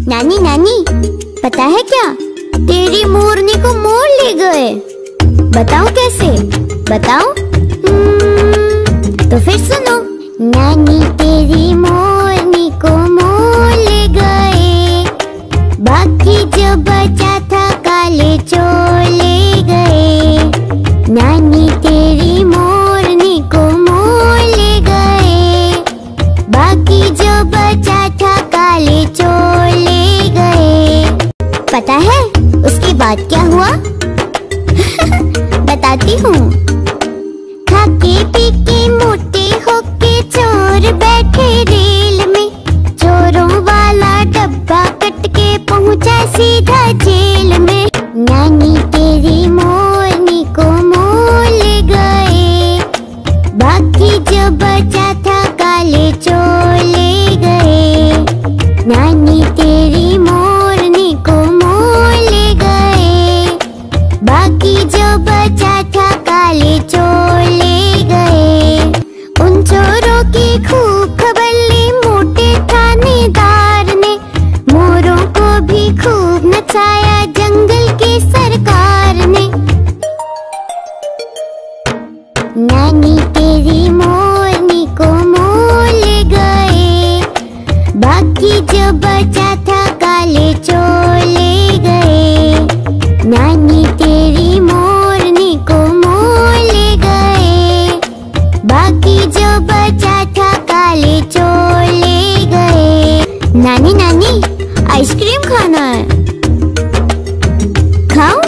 नानी नानी, पता है क्या, तेरी मोरनी को मोर ले गए। बताओ कैसे, बताओ। तो फिर सुनो। नानी तेरी मोरनी को मोर ले गए, बाकी जो बचा था काले चोर ले गए। नानी तेरी मोरनी को मोर ले गए, बाकी जो बचा था काले चोर ले गए। पता है उसके बाद क्या हुआ? बताती हूँ। खाके पीके मोटे होके चोर बैठे रेल में, चोरों वाला डब्बा कट के पहुँचा सीधा जेल में। नानी तेरी मोरनी को मोर ले गए, बाकी जो बचा था काले चोर ले गए। नानी तेरी मोरनी को मोर ले गए, बाकी जो बचा था काले चोर ले गए। उन चोरों की खूब खबर ली मोटे थानेदार ने, मोरों को भी खूब नचाया जंगल के सरकार ने। नानी तेरी मोरनी को मोर ले गए, बाकी जो बचा था काले चोर ले गए। नानी तेरी मोरनी को मोर ले गए, बाकी जो बचा था काले चोर ले गए। नानी नानी, आइसक्रीम खाना है, खाओ।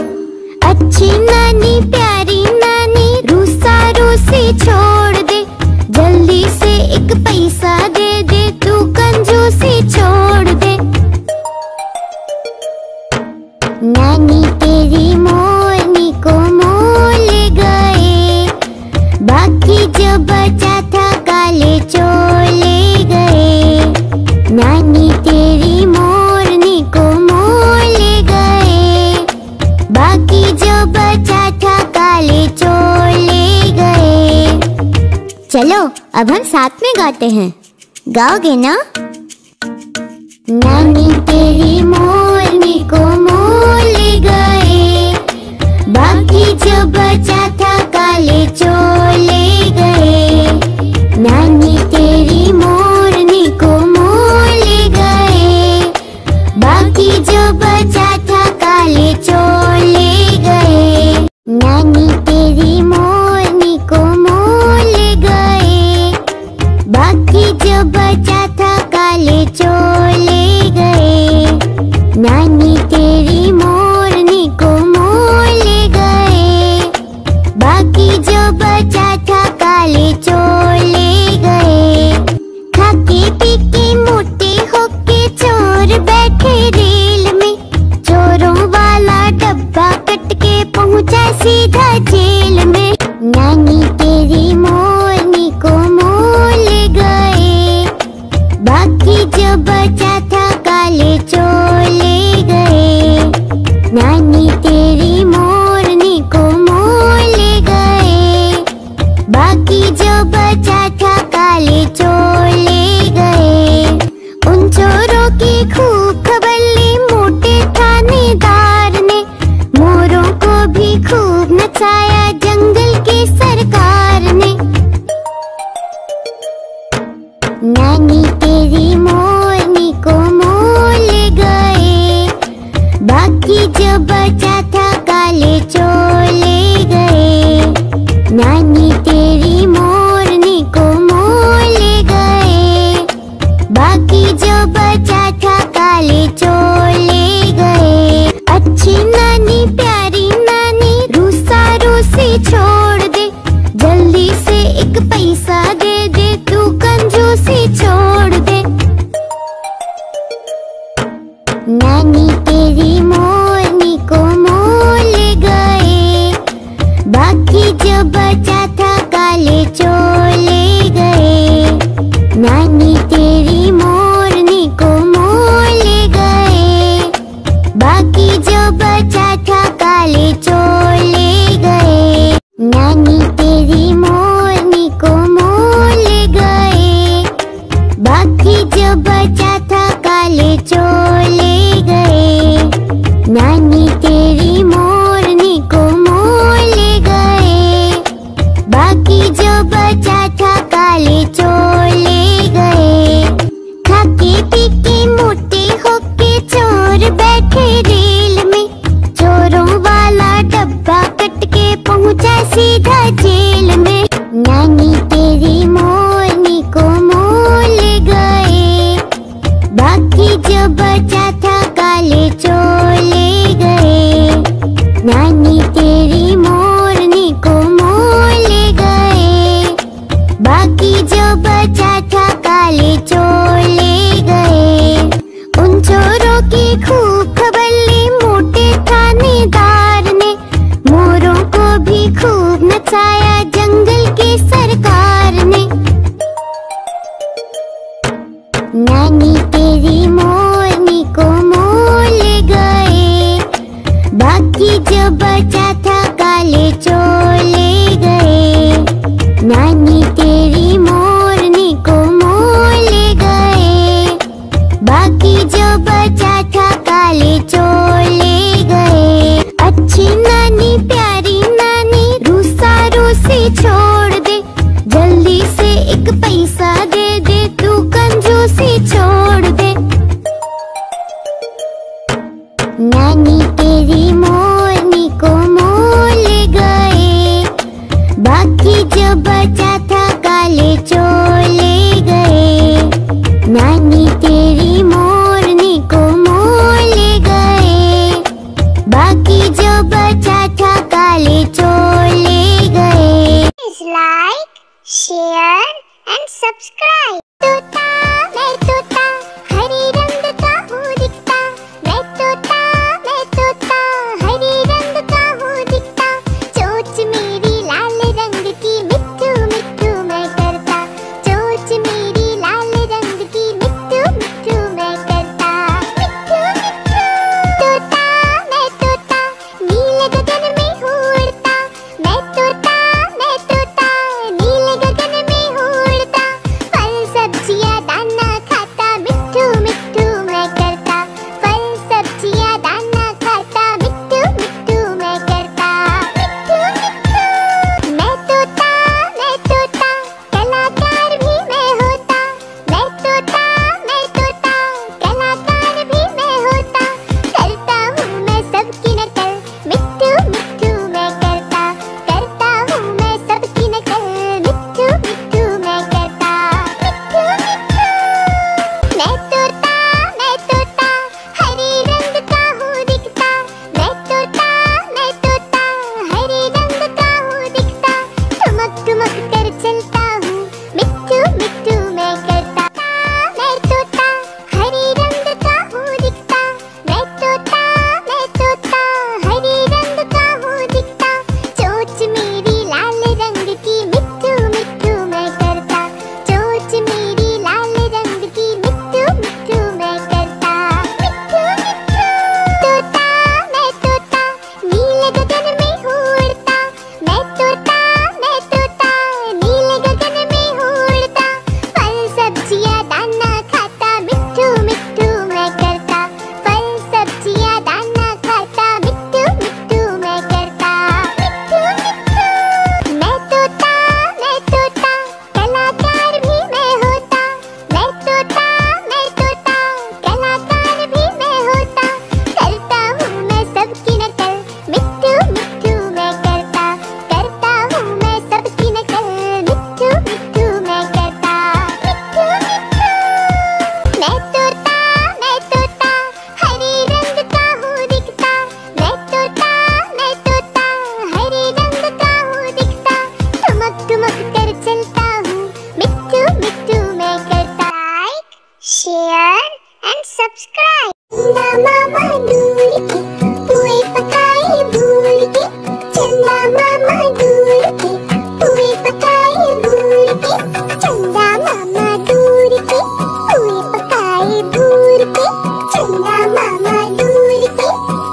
अच्छी नानी प्यारी नानी, रूसा रूसी छोड़ दे, जल्दी से एक पैसा दे दे, तू कंजूसी छोड़ दे। नानी तेरी मोरनी को मोर ले गए, बाकी जो बचा था काले चोर ले गए। नानी तेरी मोरनी को मोर ले गए, बाकी जो बचा था काले चोर ले गए। चलो अब हम साथ में गाते हैं, गाओगे ना? नानी तेरी मोरनी को मोर ले गए, बाकी जो बचा था काले चोर ले गए। नानी तेरी मोरनी को मोर ले गए, बाकी जो बचा था काले चोर ले गए। नानी तेरी मोरनी को मोर ले गए, बाकी जो बचा था काले चोर ले गए। नानी तेरी मोरनी को मोर ले गए, बाकी जो बचा था काले चोर ले गए। खाके पीके मोटे होके चोर बैठे रेल में, चोरों वाला डब्बा कट के पहुँचा सीधा जेल में। नानी तेरी मोरनी को मोर ले गए, बाकी जो बचा था काले चोर ले गए। नानी तेरी मोरनी को मोर ले गए, बाकी जो बचा था काले चोर ले गए। उन चोरों की खूब खबर ली मोटे थानेदार ने, मोरों को भी खूब नचाया जंगल के सरकार ने। नानी तेरी मोरनी को मोर ले गए, बाकी जो बचा था काले चोर ले गए। नानी तेरी मोरनी को मोर ले गए, बाकी जो बचा था काले चोर ले गए। अच्छी नानी प्यारी नानी, रूसा रूसी छोड़ दे, जल्दी से एक पैसा दे दे, तू कंजूसी छोड़ दे। नानी तेरी मोरनी को मोर ले गए, बाकी जो बचा था काले चोर ले गए। नानी तेरी मोरनी को पी के मोटे होके चोर बैठे रेल में, चोरों वाला डब्बा कट के पहुंचा सीधा जेल में। नानी तेरी मोरनी को मोल गए, बाकी जो बचा था काले चोर ले गए। नानी तेरी मोरनी को मोल गए, बाकी जो बचा था काले चोर ले गए। उन चोरों की खूब खबर ली मोटे थानेदार ने, मोरों को भी खूब नचाया जंगल की सरकार ने। नानी तेरी मोरनी को मोल गए, बाकी जो बचा था काले चोर ले गए। नानी तेरी मोरनी को मोल गए, बाकी जो बचा था काले चोर ले गए। अच्छी नानी प्यारी नानी रूसा रूसी छोड़ दे, जल्दी से एक पैसा दे दे तू कंजूसी छोड़ दे। नानी तेरी मोरनी को मोल गए, बाकी जो बचा था काले चोर ले गए। नानी तेरी मोरनी को मोल गए, बाकी जो बचा था काले चोर ले गए। Like, share and subscribe. तोता मैं तोता हरे रंग का हूँ दिखता, मैं तोता हरे रंग का हूँ दिखता। चोंच मेरी लाल रंग की मिट्ठू मिट्ठू मैं करता, चोंच मेरी लाल रंग की मिट्ठू मिट्ठू मैं करता। मिट्ठू मिट्ठू तोता मैं तोता नीले गगन में हूँ उड़ता, मैं तोता नीले गगन में हूँ उड़ता। फल सब्जियाँ दाना खाता मिट्ठू मिट्ठू मैं करता, फल सब्जियाँ दाना खाता मिट्ठू मिट्ठू मैं करता। मिट्ठू मिट्ठू मैं तोता कलाकार भी मैं होता, मैं तोता कलाकार भी मैं होता। करता हूँ मैं सबकी नकल मिट्ठू मिट्ठू मैं करता, करता हूँ मैं सबकी नकल मिट्ठू मिट्ठू मैं करता। मिट्ठू मिट्ठू मैं तोता हरे रंग का हूँ दिखता, मैं तोता हरे रंग का हूँ दिखता। ठुमक ठुमक कर चलता हूँ मिट्ठू मिट्ठू मैं करता, मैं तोता हरे रंग का हूँ दिखता, मैं तोता हरे रंग का हूँ दिखता। चोंच मेरी लाल रंग की मिट्ठू मिट्ठू मैं करता, चोंच मेरी लाल रंग की मिट्ठू मिट्ठू मैं करता। मिट्ठू मिट्ठू तोता नीले गगन में हूँ उड़ता, मैं तोता नीले गगन में हूँ उड़ता। फल सब्जियाँ दाना खाता मिट्ठू मिट्ठू मैं करता, फल सब्जियाँ दाना खाता मिट्ठू मिट्ठू मैं करता। मिट्ठू मिट्ठू मैं तोता कलाकार भी मैं होता, मैं तोता कलाकार भी मैं होता। करता हूँ मैं सबकी नकल मिट्ठू मिट्ठू मैं करता, करता हूँ मैं सबकी नकल मिट्ठू मिट्ठू मैं करता। मिट्ठू मिट्ठू मैं तोता हरे रंग का हूँ दिखता, मैं तोता हरे रंग का हूँ दिखता। ठुमक ठुमक कर चलता हूँ मिट्ठू मिट्ठू मैं करता। Like, share and subscribe. मामा दूर के पुए पकाए भूल के, चंदा मामा दूर के पुए पकाए भूल के, चंदा मामा दूर के पुए पकाए भूल के, चंदा मामा दूर के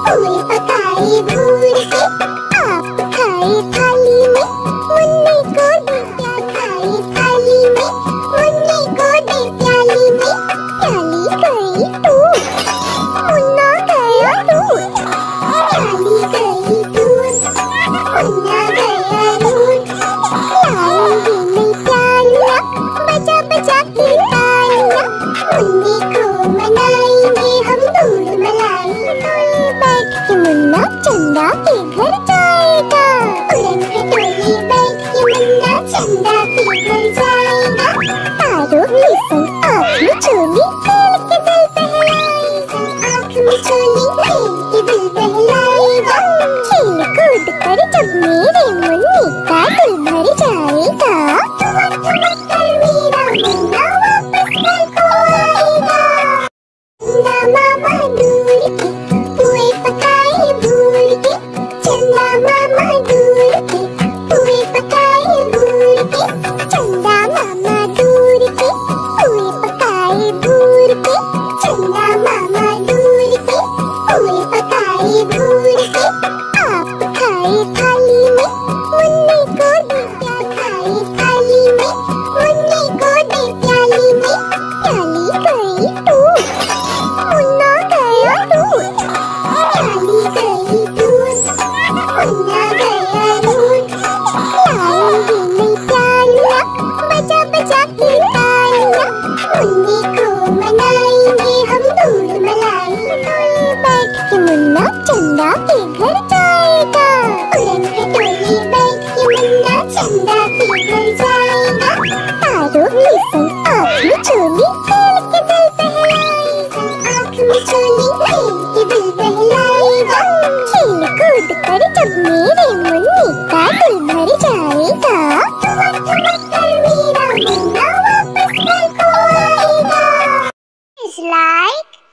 पुए पकाए भूल के। आप खाए थाली में मुन्नी को दे, खाए थाली में मुन्नी को दे प्याली में, प्याली गई टूट मुन्ना गया टूट, प्याली गई टूट मुन्ना गया टूट। लाएंगे नहीं प्यालियाँ बजा बजा के तालियाँ, मुन्नी को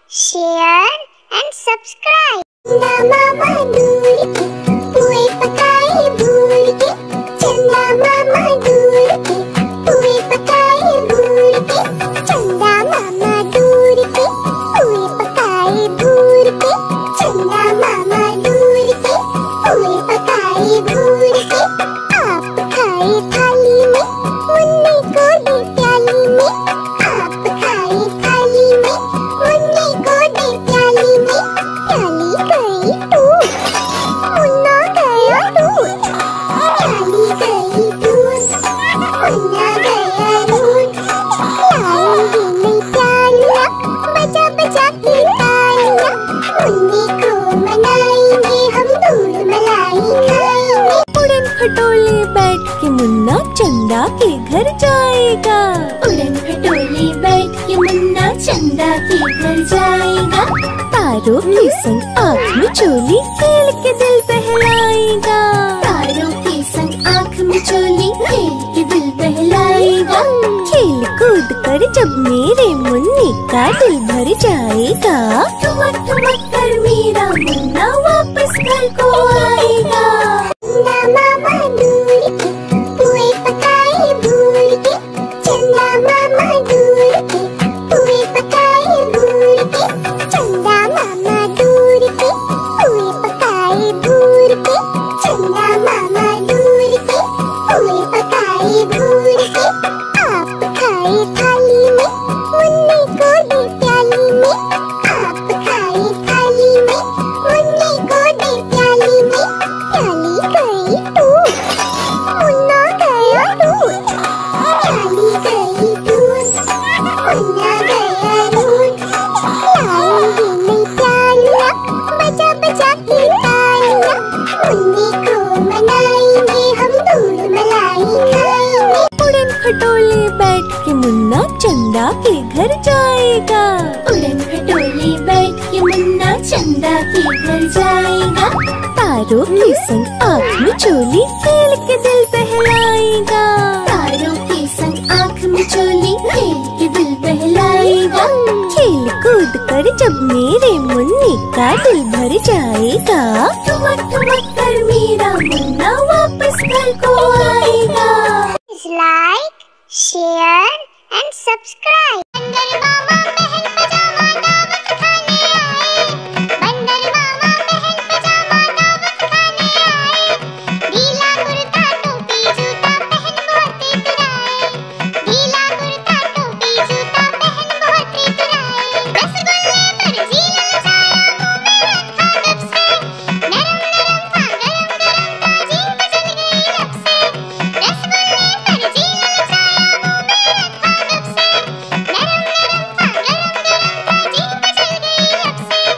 share and subscribe. चंदा मामा दूर के पुए पकाए भूर के, चंदा मामा दूर के पुए पकाए भूर के, चंदा मामा दूर के पुए पकाए भूर के, चंदा मामा दूर के पुए पकाए भूर के। आप खाए थाली में, मुन्नी को दे प्याली में, आप खाए थाली में, मुन्नी को दे प्याली में। प्याली गई टूट, मुन्ना गया टूट, प्याली गई टूट, मुन्ना गया टूट। लाएंगे नई प्यालियाँ, बजा बजा के तालियाँ, मुन्नी को मनाएंगे हम, दूध मलाई खाएंगे। उड़न खटोले बैठ के मुन्ना चंदा के घर जाएगा, उड़न खटोले बैठ के मुन्ना चंदा के घर जाएगा। तारों के संग आँख में चोली खेल के दिल बहलाएगा, तारों के संग आँख में चोली खेल के दिल बहलाएगा। खेल कूद कर जब मेरे मुन्नी का दिल भर जाएगा, ठुमक ठुमक कर मेरा मुन्ना वापस घर को आएगा। चंदा मामा दूर के पुए पकाए भूर के, चंदा मामा दूर के पुए पकाए भूर के, चंदा मामा दूर के पुए पकाए भूर के, चंदा मामा दूर के पुए पकाए भूर के। आप खाए थाली में, मुन्नी को दे प्याली में, आप खाए थाली में, मुन्नी को दे प्याली में। प्याली गई टूट, मुन्ना गया टूट, प्याली गई टूट, मुन्ना गया टूट। लाएंगे नई प्यालियाँ, बजा बजा के तालियाँ, मुन्नी को मनाएंगे हम, दूध मलाई खाएंगे। उड़न खटोले बैठ के मुन्ना चंदा के घर जाएगा, उड़न खटोले बैठ के मुन्ना चंदा के घर जाएगा। तारों के संग आँख में चोली खेल के दिल बहलाएगा, तारों के संग आँख में चोली खेल के दिल बहलाएगा। खेल कूद कर जब मेरे मुन्नी का दिल भर जाएगा, ठुमक ठुमक कर मेरा मुन्ना वापस घर को आएगा। Like, share and subscribe. बंदर मामा महल पजामा दावत खाने आए, बंदर मामा महल पजामा दावत खाने आए। ढीला कुर्ता टोपी जूता पहन बहुत इतराए, ढीला कुर्ता टोपी जूता पहन बहुत इतराए। रसगुल्ले पर जी ललचाया, मुंह में रखा जब से, नरम नरम था गरम गरम था, जीभ जल गई लब से। रसगुल्ले पर जी ललचाया, मुंह में रखा जब से, नरम नरम था गरम गरम था, जीभ जल गई लब से।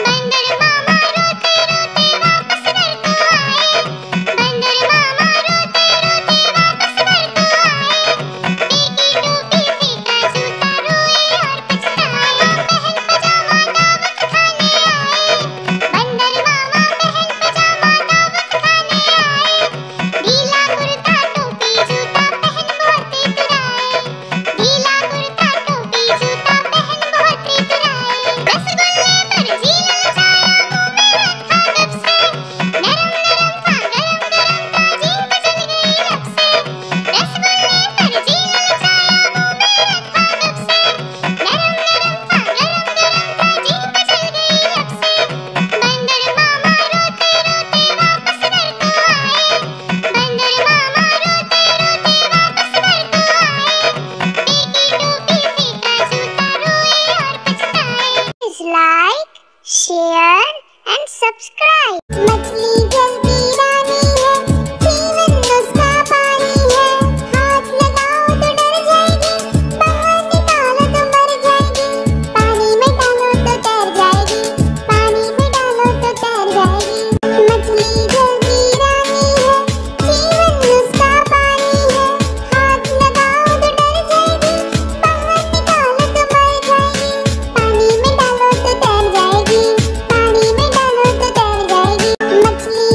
बंदर मामा रोते रोते वापस घर को आए, बंदर मामा रोते रोते वापस घर को आए। फीकी टोपी फीका जूता रोए और पछताए, महल पजामा दावत खाने आए, बंदर मामा महल पजामा दावत खाने आए। ढीला कुर्ता टोपी जूता पहन बहुत इतराए, ढीला कुर्ता टोपी जूता पहन बहुत इतराए। रसगुल्ले पर जी ललचाया, मुंह में रखा जब से, नरम नरम था गरम गरम था, जीभ जल गई लब से। रसगुल्ले पर जी ललचाया, मुंह में रखा जब से, नरम नरम था गरम गरम था, जीभ जल गई लब से। बंदर मामा रोते रोते वापस घर को आए, बंदर मामा रोते रोते वापस घर को आए। फीकी टोपी फीका जूता रोए और पछताए। Like, share and subscribe. मछली जल्दी रानी है, जीवन उसका पानी है, हाथ लगाओ तो डर जाएगी, बाहर निकालो तो मर जाएगी, पानी में डालो तो तैर जाएगी, पानी में डालो तो तैर जाएगी। मछली जल्दी रानी है, जीवन उसका पानी है, हाथ लगाओ तो डर जाएगी, बाहर निकालो तो मर जाएगी, पानी में डालो तो तैर जाएगी, पानी में डालो तो तैर जाएगी। मछली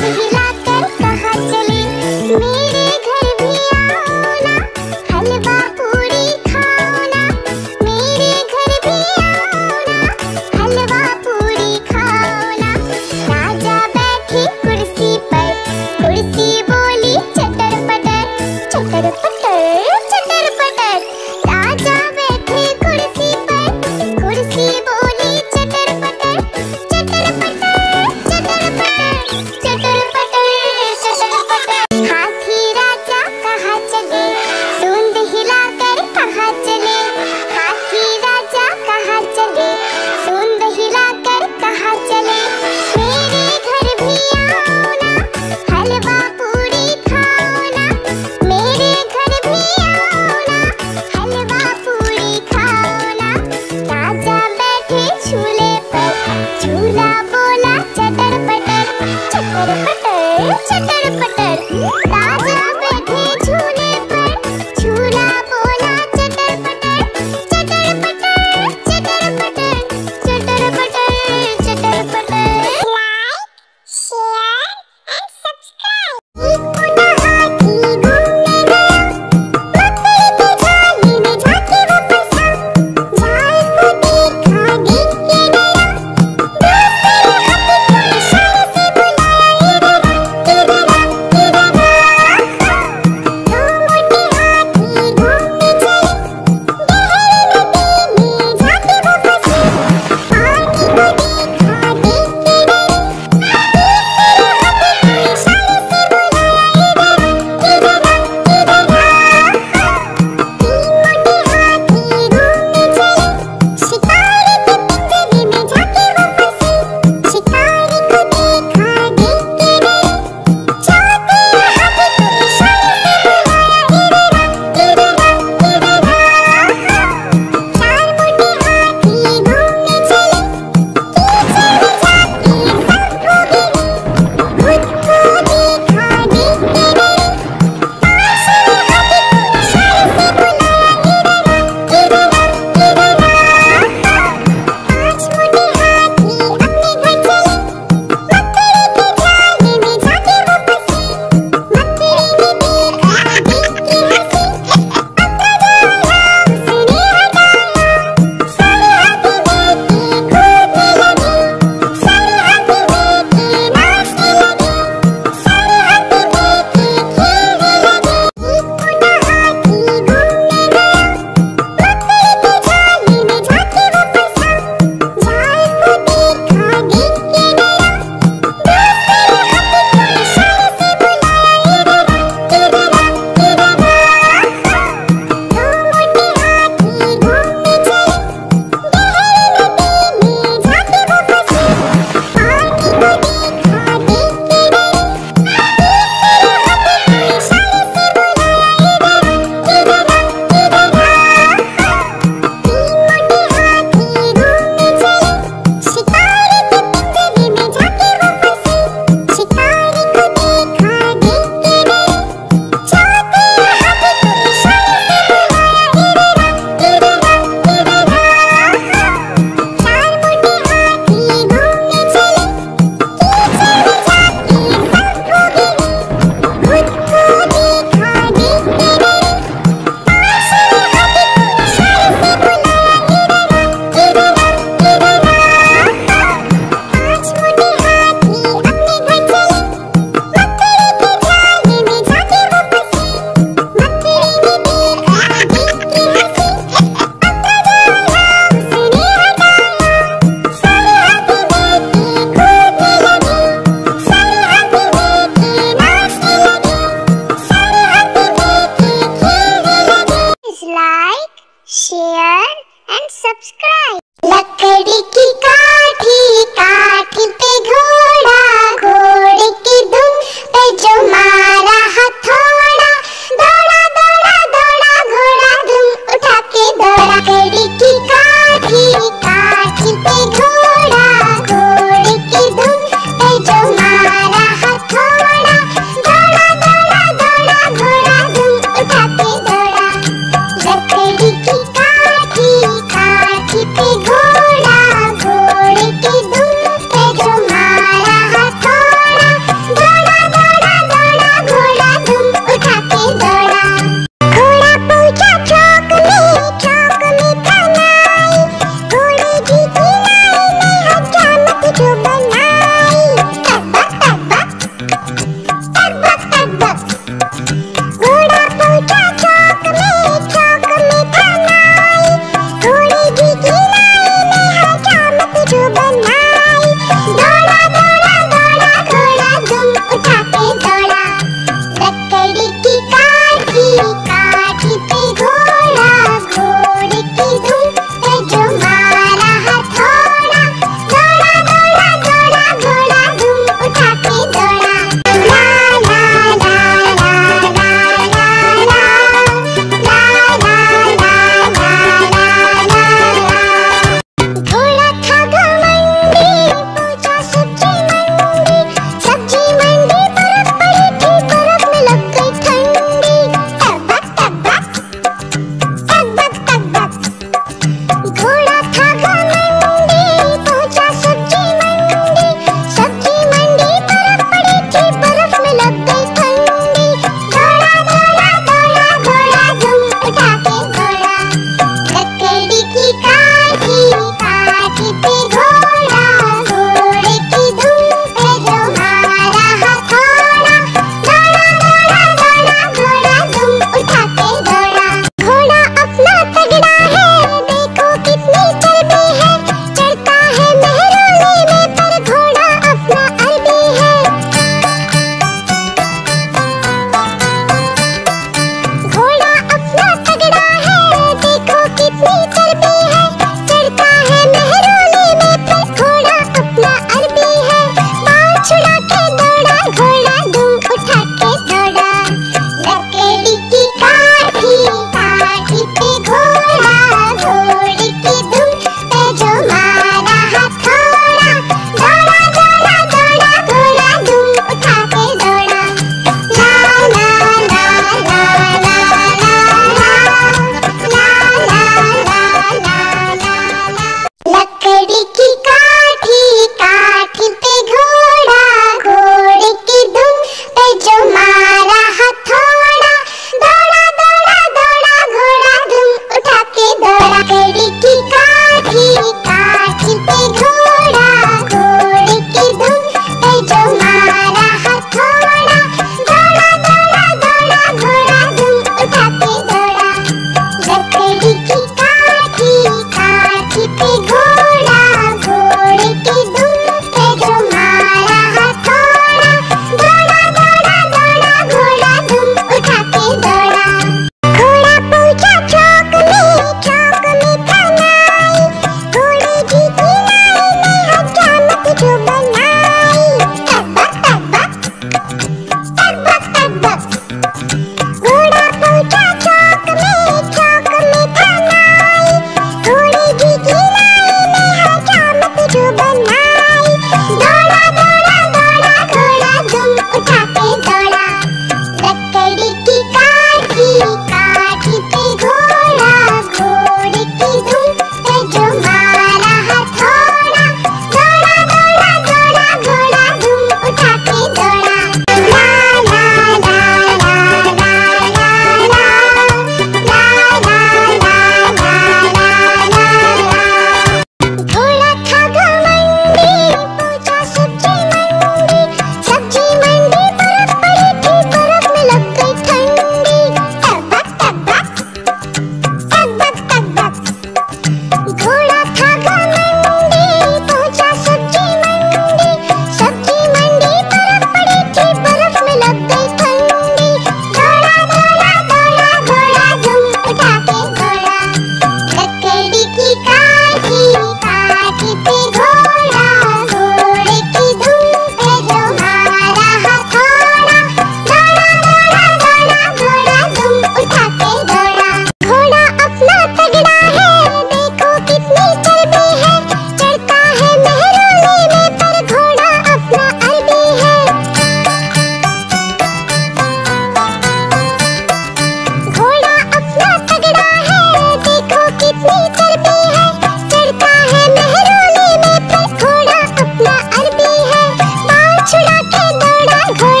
भोले